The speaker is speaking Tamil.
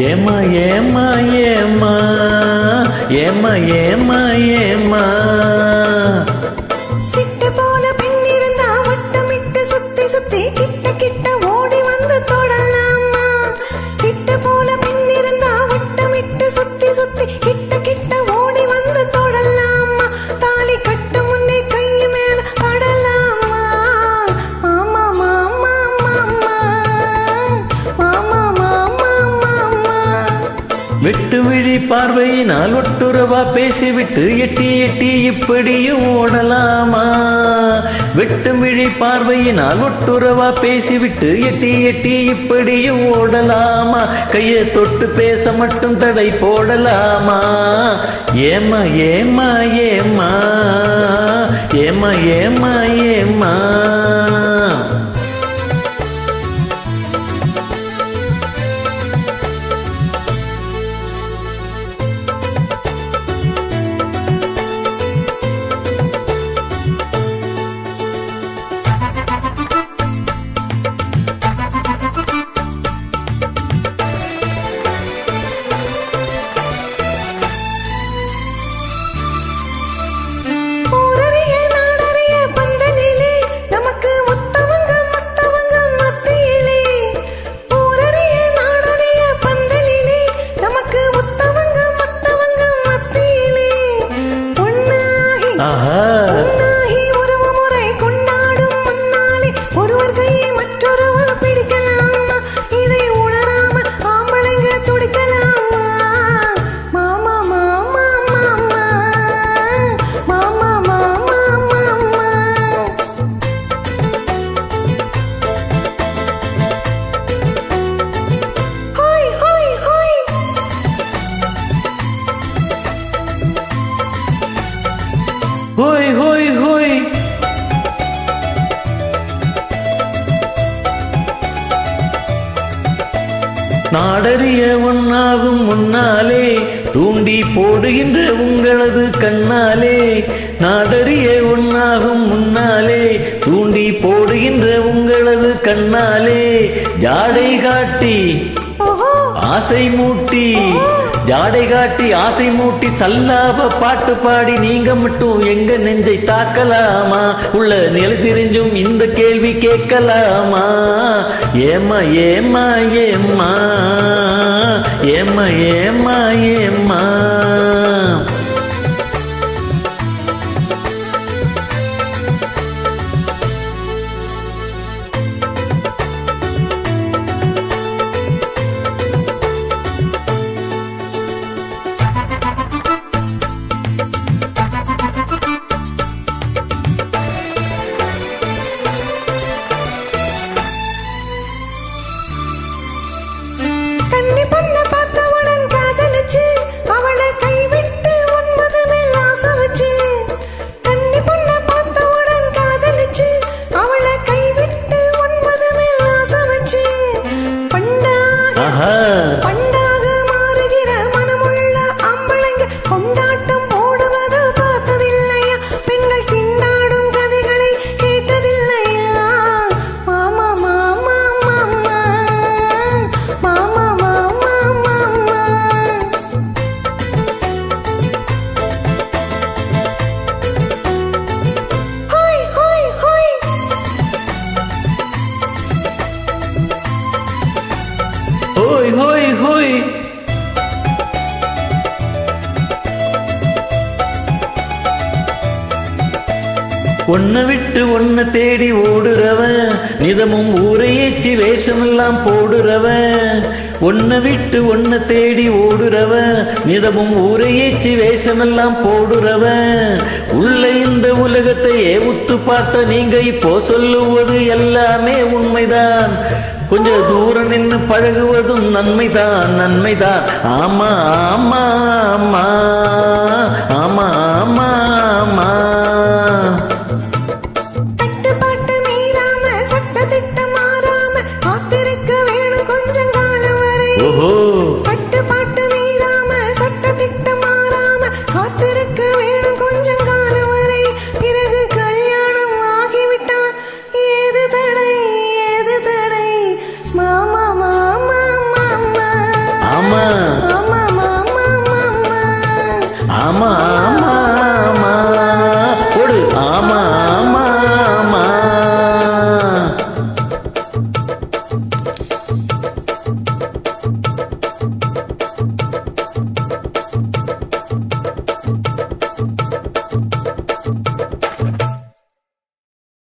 ஏமா ஏமா ஏமா ஏமா ஏமா ஏமா சிட்டு போல பெண் இருந்தா வட்டமிட்டு சுத்தி சுத்தி கிட்ட கிட்ட ஓடி வந்து தொடலாமா சிட்டு போல பெண் இருந்தா வட்டமிட்டு சுத்தி சுத்தி கிட்ட கிட்ட ஓடி வந்து தொடலாமா தாலி கட்ட முன்னே கை மேல படலாமா மாமா மாமா மாமா மாமா மாமா மாமா வெட்டு விழி பார்வையினால் ஒட்டுறவா பேசிவிட்டு எட்டி எட்டி இப்படியும் ஓடலாமா வெட்டு விழி பார்வையினால் ஒட்டுறவா பேசிவிட்டு எட்டி எட்டி இப்படியும் ஓடலாமா கையை தொட்டு பேச மட்டும் தடை போடலாமா ஏமா ஏமா ஏமா ஏமா ஏமா ஏமா ஹோய் ஹோய் ஹோய் நாடறிய ஒன்னாகும் முன்னாலே தூண்டி போடுகின்ற உங்களது கண்ணாலே நாடறிய ஒன்னாகும் முன்னாலே தூண்டி போடுகின்ற உங்களது கண்ணாலே ஜாடை காட்டி ஆசை மூட்டி ஜாடை காட்டி ஆசை மூட்டி சல்லாப பாட்டு பாடி நீங்க மட்டும் எங்க நெஞ்சை தாக்கலாமா உள்ள நிலை தெரிஞ்சும் இந்த கேள்வி கேட்கலாமா ஏமா ஏமா ஏமா ஏமா ஏமா ஏமா பண்டாக மாறுகிற மனமுள்ள ஆம்பளைங்க கொண்டாட்டம் போடுவது பார்த்ததில்லையா பெண்கள் திண்டாடும் கதைகளை கேட்டதில்லையா மாமா மாமா மாமா மாமா மாமா மாமா ஹோய் ஹோய் ஹோய் ஹோய் ஹோய் ஹோய் ஒன்ன விட்டு ஒன்ன தேடி ஓடுறவன் நிதமும் ஊரையேச்சி வேஷமெல்லாம் போடுறவன் ஒன்ன விட்டு ஒன்ன தேடி ஓடுறவன் நிதமும் ஊரையேச்சி வேஷமெல்லாம் போடுறவன் உள்ள இந்த உலகத்தையே உத்து பார்த்த நீங்க இப்போ சொல்லுவது எல்லாமே உண்மைதான் கொஞ்சம் தூரம் நின்று பழகுவதும் நன்மைதான் நன்மைதான் ஆமா ஆமா ஆமா ஆமா ஆமா ஆமா கட்டுப்பாட்டு மீறாம சட்ட திட்டம் மாறாம காத்திருக்க வேணும் கொஞ்சம் காலம் வரை கட்டுப்பாட்டு மீறாம சட்ட திட்டம் மாறாம காத்திருக்க வேணும் கொஞ்சம் காலம் வரை பிறகு கல்யாணம் ஆகிவிட்டா ஏது தடை மாமா மாமா மாமா ஆமா ஆமா